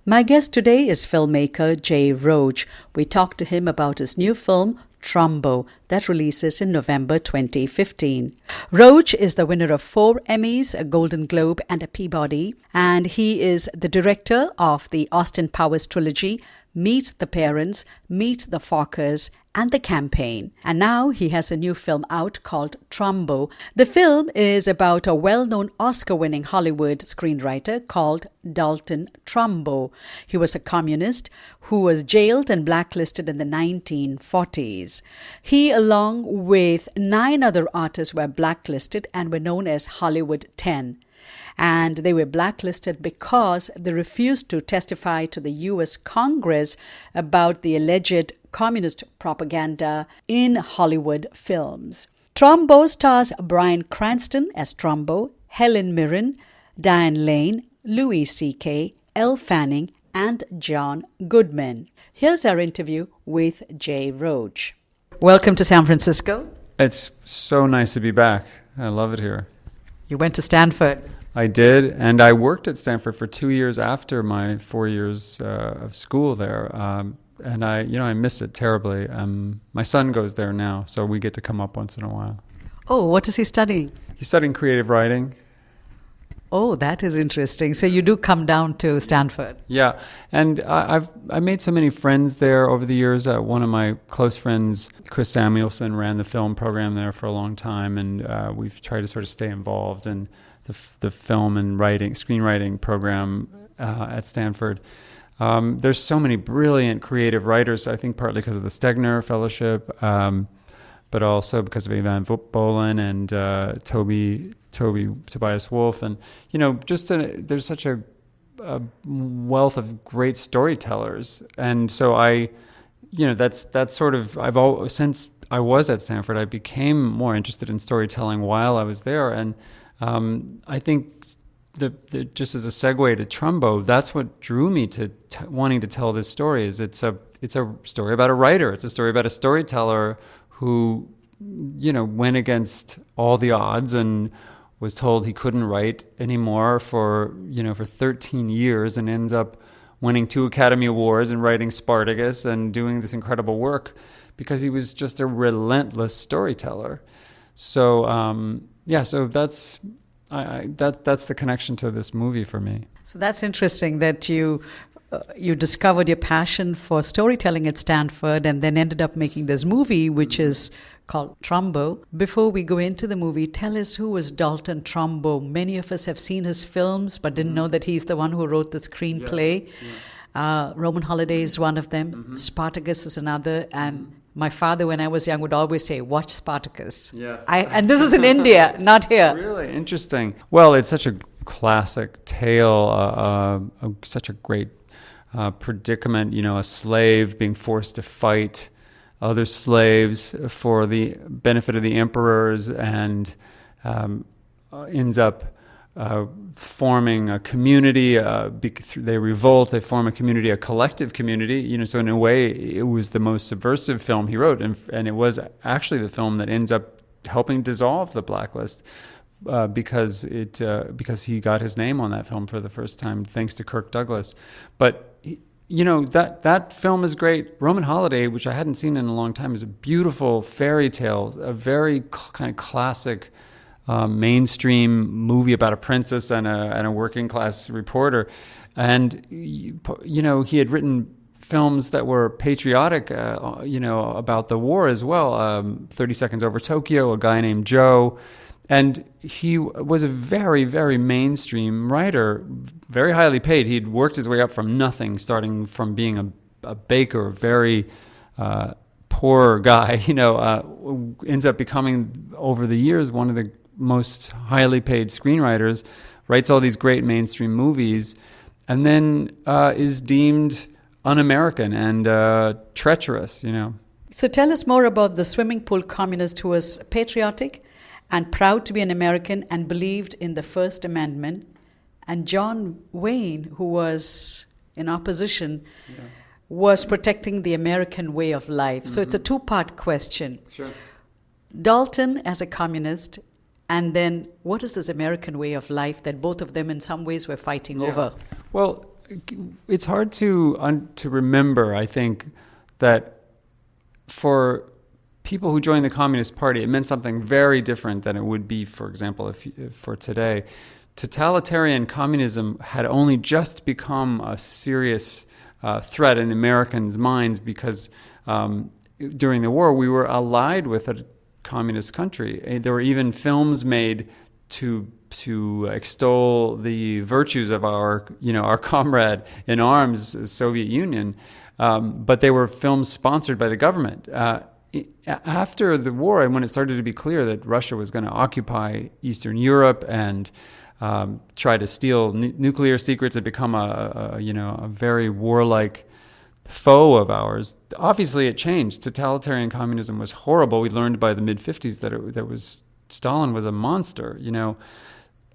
My guest today is filmmaker Jay Roach. We talked to him about his new film, Turmbo, that releases in November 2015. Roach is the winner of 4 Emmys, a Golden Globe and a Peabody, and he is the director of the Austin Powers trilogy, Meet the Parents, Meet the Fockers, and The Campaign. And now he has a new film out called Turmbo. The film is about a well-known Oscar-winning Hollywood screenwriter called Dalton Trumbo. He was a communist who was jailed and blacklisted in the 1940s. He, along with 9 other artists, were blacklisted and were known as Hollywood 10. And they were blacklisted because they refused to testify to the U.S. Congress about the alleged communist propaganda in Hollywood films. Turmbo stars Bryan Cranston as Turmbo, Helen Mirren, Diane, Louis C.K., Elle Fanning, and John Goodman. Here's our interview with Jay Roach. Welcome to San Francisco. It's so nice to be back. I love it here. You went to Stanford. I did, and I worked at Stanford for 2 years after my 4 years of school there, and I miss it terribly. My son goes there now, so we get to come up once in a while. Oh, what is he studying? He's studying creative writing. Oh, that is interesting. So you do come down to Stanford. Yeah, and I made so many friends there over the years. One of my close friends, Chris Samuelson, ran the film program there for a long time, and we've tried to sort of stay involved in the film and screenwriting program at Stanford. There's so many brilliant creative writers, I think partly because of the Stegner Fellowship, but also because of Ivan Bolin and Tobias Wolff. And, there's such a wealth of great storytellers. And so that's sort of, since I was at Stanford, I became more interested in storytelling while I was there. And I think just as a segue to Turmbo, that's what drew me to wanting to tell this story. Is it's a story about a writer. It's a story about a storyteller who, went against all the odds and was told he couldn't write anymore for 13 years, and ends up winning 2 Academy Awards and writing Spartacus and doing this incredible work because he was just a relentless storyteller. So so that's the connection to this movie for me. So that's interesting that you discovered your passion for storytelling at Stanford and then ended up making this movie, which is called Turmbo. Before we go into the movie, tell us, who was Dalton Trumbo? Many of us have seen his films but didn't know that he's the one who wrote the screenplay. Yes. Yeah. Roman Holiday is one of them. Mm-hmm. Spartacus is another. And my father, when I was young, would always say, watch Spartacus. Yes. And this is in India, not here. Really interesting. Well, it's such a classic tale, such a great predicament, a slave being forced to fight other slaves for the benefit of the emperors, and ends up forming a community. They revolt, they form a community, a collective community. So in a way, it was the most subversive film he wrote, and it was actually the film that ends up helping dissolve the blacklist, because he got his name on that film for the first time, thanks to Kirk Douglas. But that film is great. Roman Holiday, which I hadn't seen in a long time, is a beautiful fairy tale, a very kind of classic mainstream movie about a princess and a working class reporter. And he had written films that were patriotic, about the war as well. 30 Seconds Over Tokyo, A Guy Named Joe. And he was a very, very mainstream writer, very highly paid. He'd worked his way up from nothing, starting from being a baker, very poor guy, ends up becoming, over the years, one of the most highly paid screenwriters, writes all these great mainstream movies, and then is deemed un-American and treacherous, So tell us more about the swimming pool communist who was patriotic and proud to be an American and believed in the First Amendment, and John Wayne, who was in opposition, was protecting the American way of life. Mm-hmm. So it's a 2-part question. Sure. Dalton as a communist, and then what is this American way of life that both of them in some ways were fighting over? Well, it's hard to remember, I think, that for people who joined the Communist Party, it meant something very different than it would be, for example, if for today. Totalitarian communism had only just become a serious threat in Americans' minds because during the war we were allied with a communist country. There were even films made to extol the virtues of our comrade in arms, the Soviet Union, but they were films sponsored by the government. After the war, and when it started to be clear that Russia was going to occupy Eastern Europe and try to steal nuclear secrets and become a very warlike foe of ours, obviously it changed. Totalitarian communism was horrible. We learned by the mid-50s that Stalin was a monster,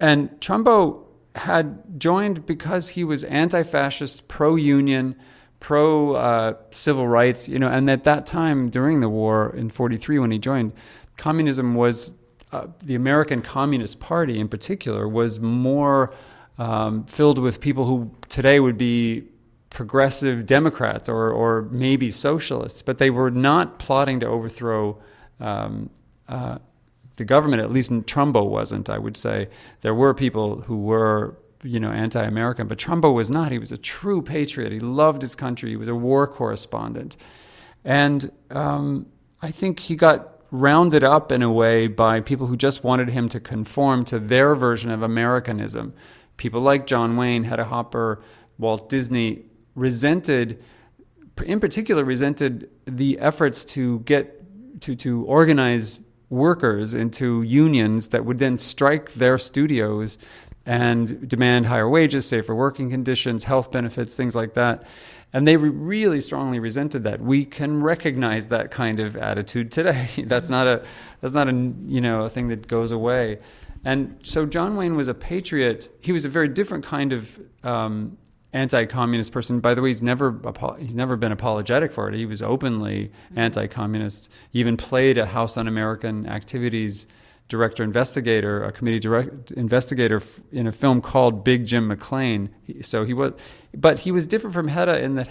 And Trumbo had joined because he was anti-fascist, pro-union, pro-civil rights, and at that time during the war in 1943 when he joined, communism was, the American Communist Party in particular, was more filled with people who today would be progressive Democrats or maybe socialists, but they were not plotting to overthrow the government. At least Trumbo wasn't, I would say. There were people who were, anti-American, but Trumbo was not. He was a true patriot. He loved his country. He was a war correspondent. And I think he got rounded up in a way by people who just wanted him to conform to their version of Americanism. People like John Wayne, Hedda Hopper, Walt Disney in particular resented the efforts to get to organize workers into unions that would then strike their studios and demand higher wages, safer working conditions, health benefits, things like that. And they really strongly resented that. We can recognize that kind of attitude today. That's not a thing that goes away. And so John Wayne was a patriot. He was a very different kind of anti-communist person. By the way, he's never been apologetic for it. He was openly anti-communist. He even played a House Un-American Activities director-investigator, a committee investigator in a film called Big Jim McLean. But he was different from Hedda in that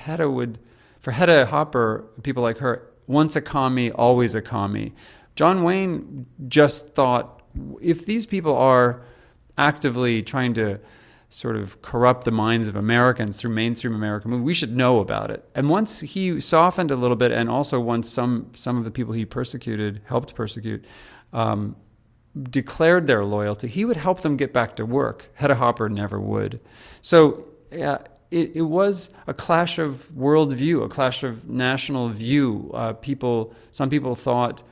for Hedda Hopper, people like her, once a commie, always a commie. John Wayne just thought, if these people are actively trying to sort of corrupt the minds of Americans through mainstream American movies, we should know about it. And once he softened a little bit, and also once some of the people he helped persecute, declared their loyalty, he would help them get back to work. Hedda Hopper never would. So it was a clash of worldview, a clash of national view. Some people thought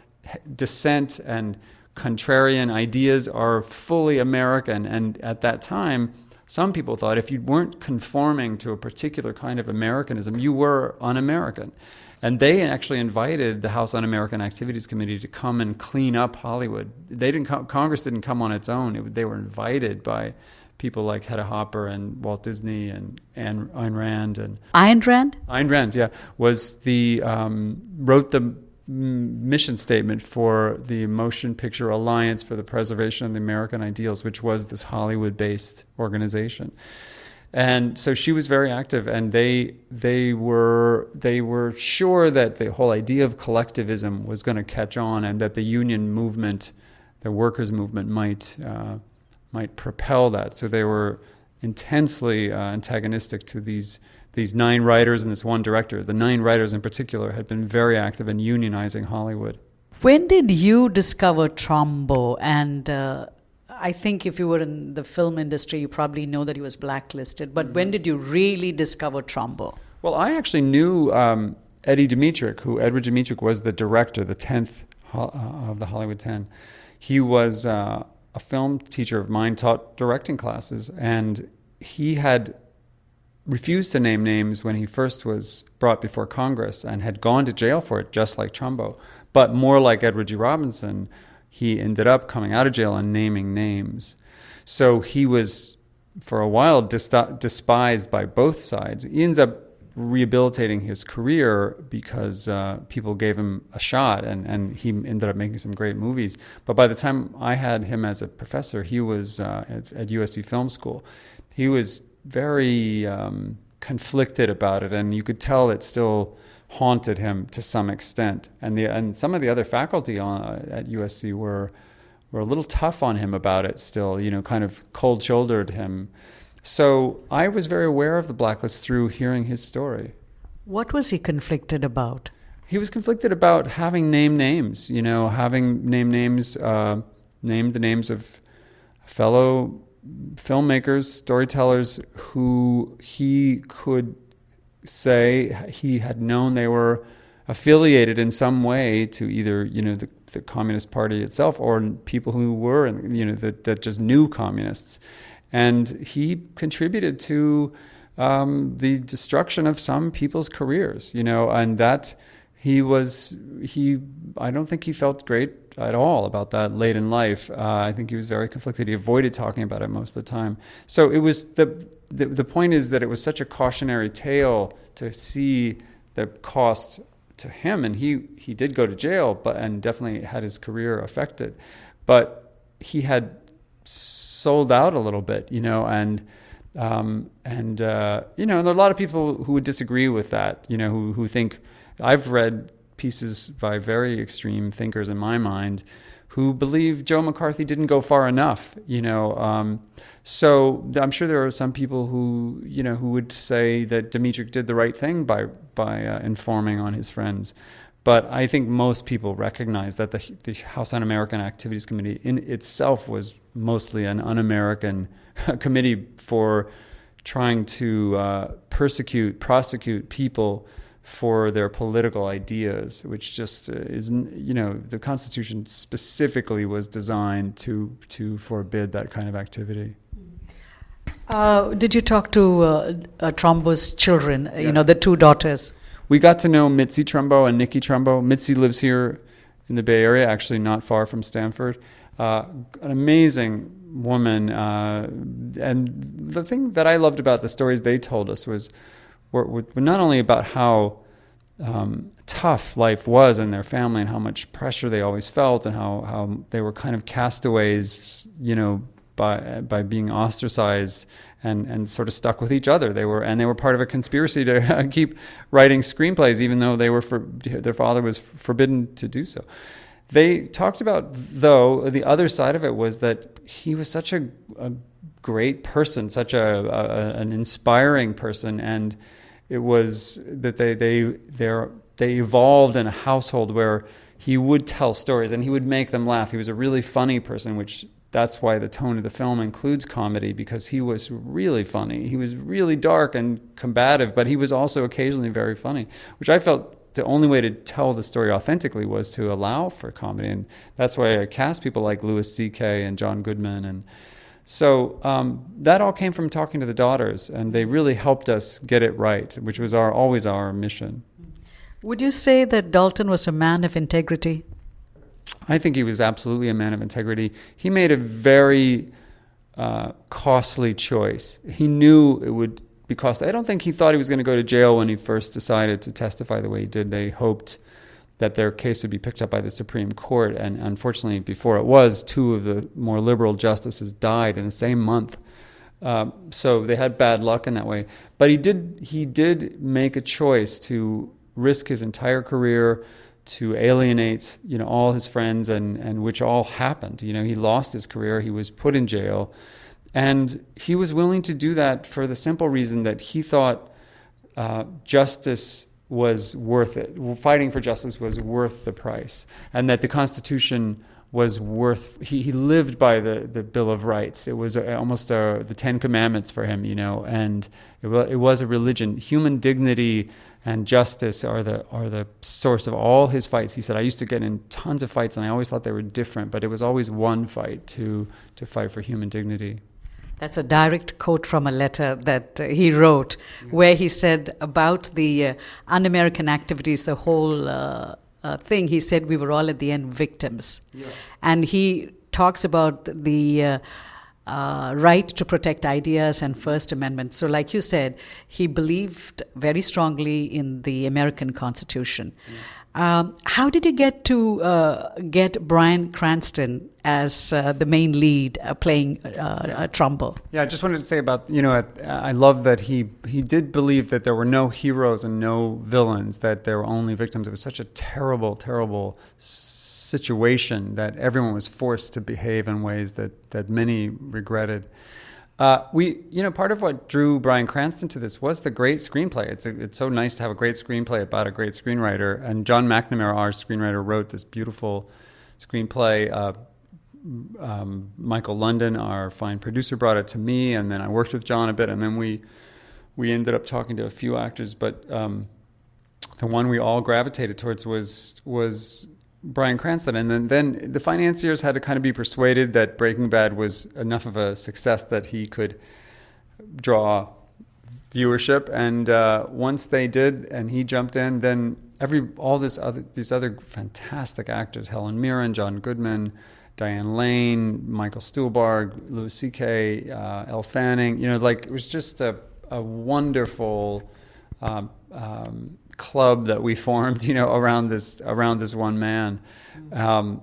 dissent and contrarian ideas are fully American, and at that time, some people thought if you weren't conforming to a particular kind of Americanism, you were un-American. And they actually invited the House Un-American Activities Committee to come and clean up Hollywood. Congress didn't come on its own. They were invited by people like Hedda Hopper and Walt Disney and Ayn Rand. Ayn Rand? Ayn Rand, yeah, wrote the mission statement for the Motion Picture Alliance for the Preservation of the American Ideals, which was this Hollywood-based organization. And so she was very active, and they were sure that the whole idea of collectivism was going to catch on, and that the union movement, the workers' movement, might propel that. So they were intensely antagonistic to these 9 writers and this one director. The 9 writers in particular had been very active in unionizing Hollywood. When did you discover Trumbo? And I think if you were in the film industry, you probably know that he was blacklisted. But when did you really discover Trumbo? Well, I actually knew Edward Dmytryk was the director, the 10th of the Hollywood 10. He was a film teacher of mine, taught directing classes, and he had refused to name names when he first was brought before Congress and had gone to jail for it, just like Trumbo. But more like Edward G. Robinson, he ended up coming out of jail and naming names. So he was, for a while, despised by both sides. He ends up rehabilitating his career because people gave him a shot, and he ended up making some great movies. But by the time I had him as a professor, he was at USC Film School. He was very conflicted about it, and you could tell it still haunted him to some extent. And some of the other faculty at USC were a little tough on him about it still, kind of cold-shouldered him. So I was very aware of the blacklist through hearing his story. What was he conflicted about? He was conflicted about having named names, having named the names of fellow filmmakers, storytellers who he could say he had known they were affiliated in some way to either, the Communist Party itself or people who were, that just knew communists. And he contributed to the destruction of some people's careers, and that I don't think he felt great at all about that late in life. I think he was very conflicted. He avoided talking about it most of the time. So it was the point is that it was such a cautionary tale to see the cost to him, and he did go to jail, and definitely had his career affected. But he had sold out a little bit, and there are a lot of people who would disagree with that, who think. I've read pieces by very extreme thinkers in my mind who believe Joe McCarthy didn't go far enough, So I'm sure there are some people who would say that Dmytryk did the right thing by informing on his friends. But I think most people recognize that the House Un-American Activities Committee in itself was mostly an un-American committee for trying to prosecute people for their political ideas, which just the Constitution specifically was designed to forbid that kind of activity. Did you talk to Trumbo's children, Yes. The two daughters? We got to know Mitzi Trumbo and Nikki Trumbo. Mitzi lives here in the Bay Area, actually not far from Stanford. An amazing woman. And the thing that I loved about the stories they told us were not only about how tough life was in their family and how much pressure they always felt and how they were kind of castaways, by being ostracized and sort of stuck with each other. They were part of a conspiracy to keep writing screenplays, even though their father was forbidden to do so. They talked about, though, the other side of it was that he was such a great person, such an inspiring person, and it was that they evolved in a household where he would tell stories and he would make them laugh. He was a really funny person, which that's why the tone of the film includes comedy, because he was really funny. He was really dark and combative, but he was also occasionally very funny, which I felt the only way to tell the story authentically was to allow for comedy. And that's why I cast people like Louis C.K. and John Goodman. And so that all came from talking to the daughters, and they really helped us get it right, which was always our mission. Would you say that Dalton was a man of integrity? I think he was absolutely a man of integrity. He made a very costly choice. He knew it would be costly. I don't think he thought he was going to go to jail when he first decided to testify the way he did. They hoped that their case would be picked up by the Supreme Court, and unfortunately, before it was, 2 of the more liberal justices died in the same month. So they had bad luck in that way. But he did make a choice to risk his entire career, to alienate, all his friends, and which all happened. He lost his career. He was put in jail, and he was willing to do that for the simple reason that he thought justice was worth it. Fighting for justice was worth the price, and that the Constitution was worth. He lived by the Bill of Rights. It was almost the 10 Commandments for him, and it was a religion. Human dignity and justice are the source of all his fights. He said, I used to get in tons of fights, and I always thought they were different, but it was always one fight to fight for human dignity. That's a direct quote from a letter that he wrote, where he said about the un-American activities, the whole thing, he said we were all at the end victims. Yes. And he talks about the right to protect ideas and First Amendment. So, like you said, he believed very strongly in the American Constitution. How did you get Bryan Cranston as the main lead playing Trumbo? Yeah, I just wanted to say about, I love that he did believe that there were no heroes and no villains, that there were only victims. It was such a terrible, terrible situation that everyone was forced to behave in ways that many regretted. Part of what drew Bryan Cranston to this was the great screenplay. It's so nice to have a great screenplay about a great screenwriter. And John McNamara, our screenwriter, wrote this beautiful screenplay. Michael London, our fine producer, brought it to me, and then I worked with John a bit, and then we ended up talking to a few actors. But the one we all gravitated towards was Bryan Cranston, and then the financiers had to kind of be persuaded that Breaking Bad was enough of a success that he could draw viewership. And once they did, and he jumped in, then these other fantastic actors: Helen Mirren, John Goodman, Diane Lane, Michael Stuhlbarg, Louis C.K., Elle Fanning. It was just a wonderful club that we formed, around this one man, I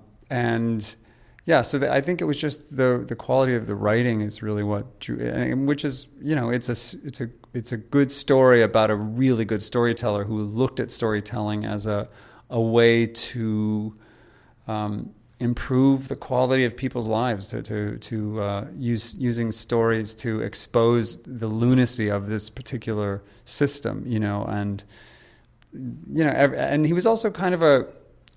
think it was just the quality of the writing is really what drew, which is, it's a good story about a really good storyteller who looked at storytelling as a way to improve the quality of people's lives, using stories to expose the lunacy of this particular system, and he was also kind of a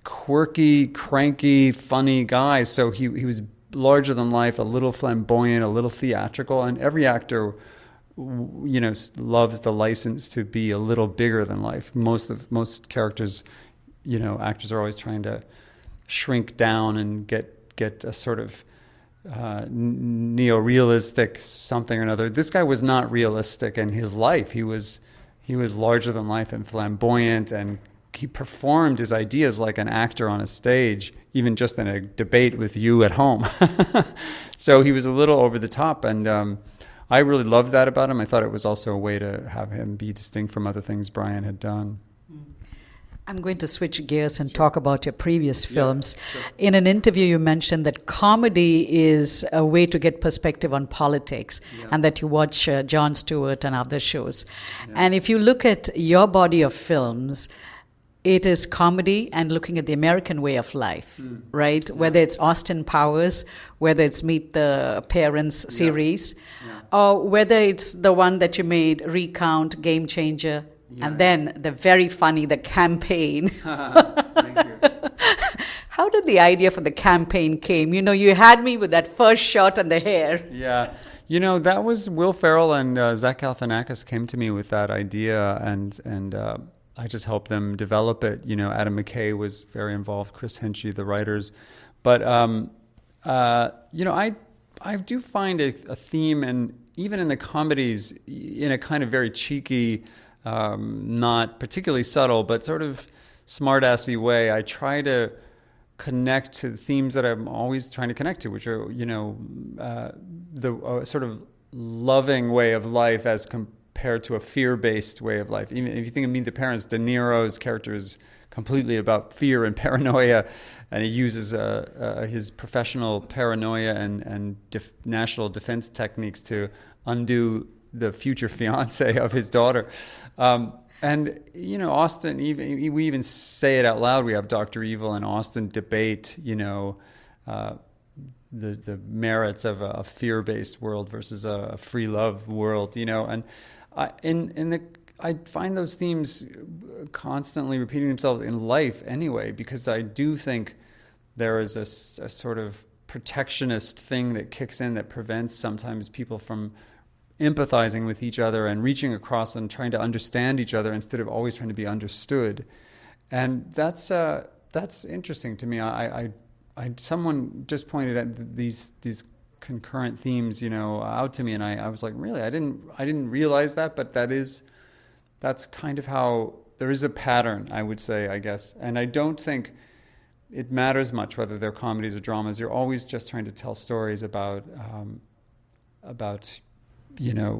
quirky, cranky, funny guy. So he was larger than life, a little flamboyant, a little theatrical, and every actor, loves the license to be a little bigger than life. Most characters, actors are always trying to shrink down and get a sort of neo-realistic something or another. This guy was not realistic in his life. He was larger than life and flamboyant, and he performed his ideas like an actor on a stage, even just in a debate with you at home. So he was a little over the top, and I really loved that about him. I thought it was also a way to have him be distinct from other things Bryan had done. I'm going to switch gears and talk about your previous films. Yeah, sure. In an interview, you mentioned that comedy is a way to get perspective on politics, and that you watch Jon Stewart and other shows. Yeah. And if you look at your body of films, it is comedy and looking at the American way of life, right? Yeah. Whether it's Austin Powers, whether it's Meet the Parents series, or whether it's the one that you made, Recount, Game Changer, and then the very funny, The Campaign. Thank you. How did the idea for The Campaign came? You had me with that first shot on the hair. Yeah. That was Will Ferrell and Zach Galifianakis came to me with that idea, and I just helped them develop it. Adam McKay was very involved, Chris Hinchy, the writers. But, I do find a theme, and even in the comedies, in a kind of very cheeky, not particularly subtle, but sort of smart-assy way, I try to connect to the themes that I'm always trying to connect to, which are, the sort of loving way of life as compared to a fear-based way of life. Even if you think of Meet the Parents, De Niro's character is completely about fear and paranoia, and he uses his professional paranoia and national defense techniques to undo the future fiance of his daughter. And Austin, we even say it out loud. We have Dr. Evil and Austin debate, the merits of a fear-based world versus a free love world, and I find those themes constantly repeating themselves in life anyway, because I do think there is a sort of protectionist thing that kicks in that prevents sometimes people from empathizing with each other and reaching across and trying to understand each other instead of always trying to be understood. And that's interesting to me. Someone just pointed at these concurrent themes, out to me, and I was like, really, I didn't realize that, but that's kind of how there is a pattern, I would say, I guess. And I don't think it matters much whether they're comedies or dramas. You're always just trying to tell stories about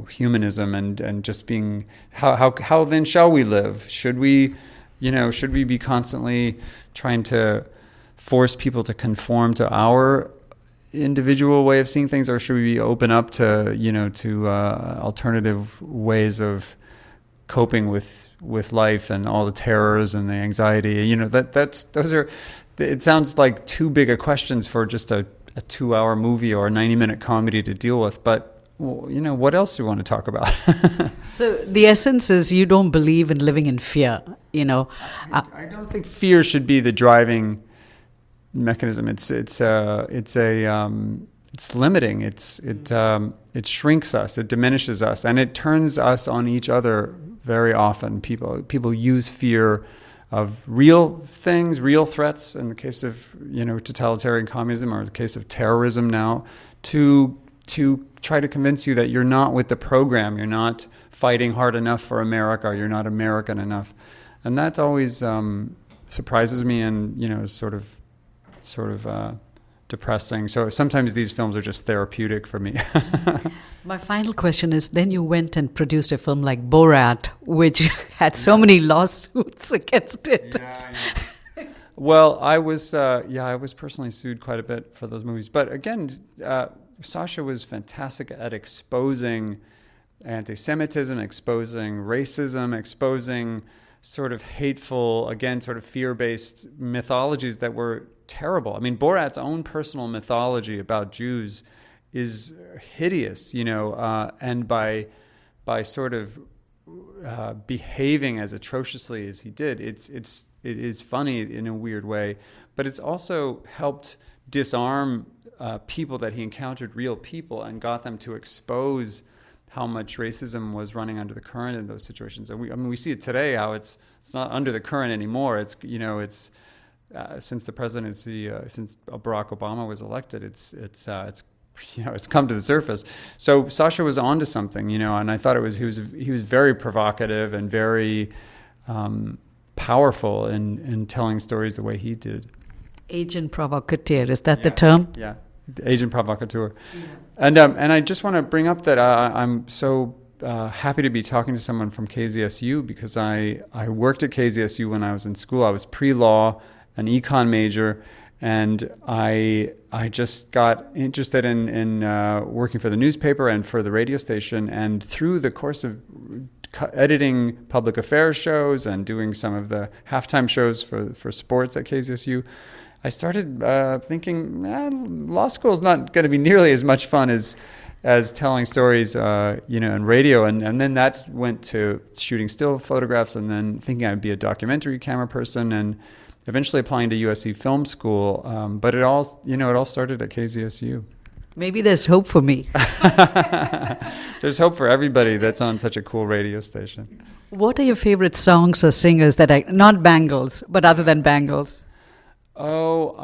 humanism and just being how then shall we live? Should we be constantly trying to force people to conform to our individual way of seeing things, or should we be open up to alternative ways of coping with life and all the terrors and the anxiety? It sounds like too big a questions for just a 2-hour movie or a 90-minute comedy to deal with, but what else do we want to talk about? So the essence is you don't believe in living in fear, I don't think fear should be the driving mechanism. It's limiting. It shrinks us. It diminishes us, and it turns us on each other very often. People use fear of real things, real threats, in the case of totalitarian communism, or in the case of terrorism now, to try to convince you that you're not with the program, you're not fighting hard enough for America, or you're not American enough, and that always surprises me, and is sort of depressing. So sometimes these films are just therapeutic for me. My final question is, then you went and produced a film like Borat, which had so many lawsuits against it. Yeah. Well, I was personally sued quite a bit for those movies. But again, Sasha was fantastic at exposing anti-Semitism, exposing racism, exposing sort of hateful, again, sort of fear-based mythologies that were terrible. I mean, Borat's own personal mythology about Jews is hideous, and by sort of behaving as atrociously as he did, it is funny in a weird way, but it's also helped disarm people that he encountered, real people, and got them to expose how much racism was running under the current in those situations. And we see it today, how it's not under the current anymore. It's since the presidency, since Barack Obama was elected, it's come to the surface. So Sasha was onto something, and I thought he was very provocative and very powerful in telling stories the way he did. Agent provocateur, is that the term? Yeah, agent provocateur. Yeah. And I just want to bring up that I'm so happy to be talking to someone from KZSU, because I worked at KZSU when I was in school. I was pre-law, an econ major, and I just got interested in working for the newspaper and for the radio station. And through the course of editing public affairs shows and doing some of the halftime shows for sports at KZSU, I started thinking, law school is not going to be nearly as much fun as telling stories, in radio. And then that went to shooting still photographs, and then thinking I'd be a documentary camera person, and eventually applying to USC Film School. But it all started at KZSU. Maybe there's hope for me. There's hope for everybody that's on such a cool radio station. What are your favorite songs or singers that are not Bangles, but other than Bangles? Oh,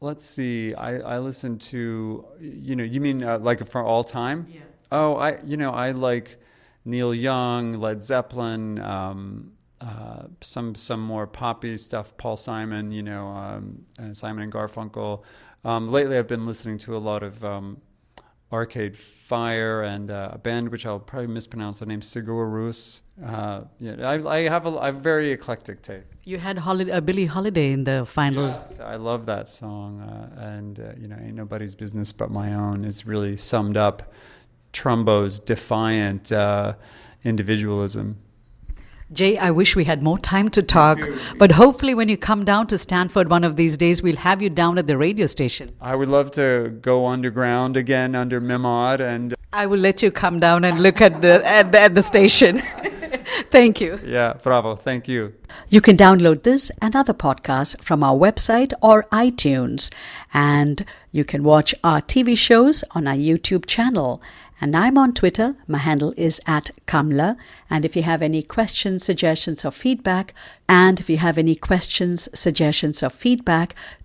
let's see. I listen to, you mean like for all time? Yeah. Oh, I like Neil Young, Led Zeppelin, some more poppy stuff, Paul Simon, Simon and Garfunkel. Lately I've been listening to a lot of Arcade Fire and a band which I'll probably mispronounce the name, Sigur Rós. I have a very eclectic taste. You had Billie Holiday in the final. Yes, I love that song, and Ain't Nobody's Business But My Own. It's really summed up Trumbo's defiant individualism. Jay, I wish we had more time to talk, but hopefully when you come down to Stanford one of these days, we'll have you down at the radio station. I would love to go underground again under Mimod, and I will let you come down and look at the station. Thank you. Yeah, bravo. Thank you. You can download this and other podcasts from our website or iTunes, and you can watch our TV shows on our YouTube channel. And I'm on Twitter. My handle is @Kamla. And if you have any questions, suggestions, or feedback,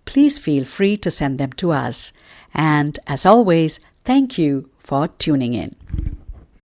please feel free to send them to us. And as always, thank you for tuning in.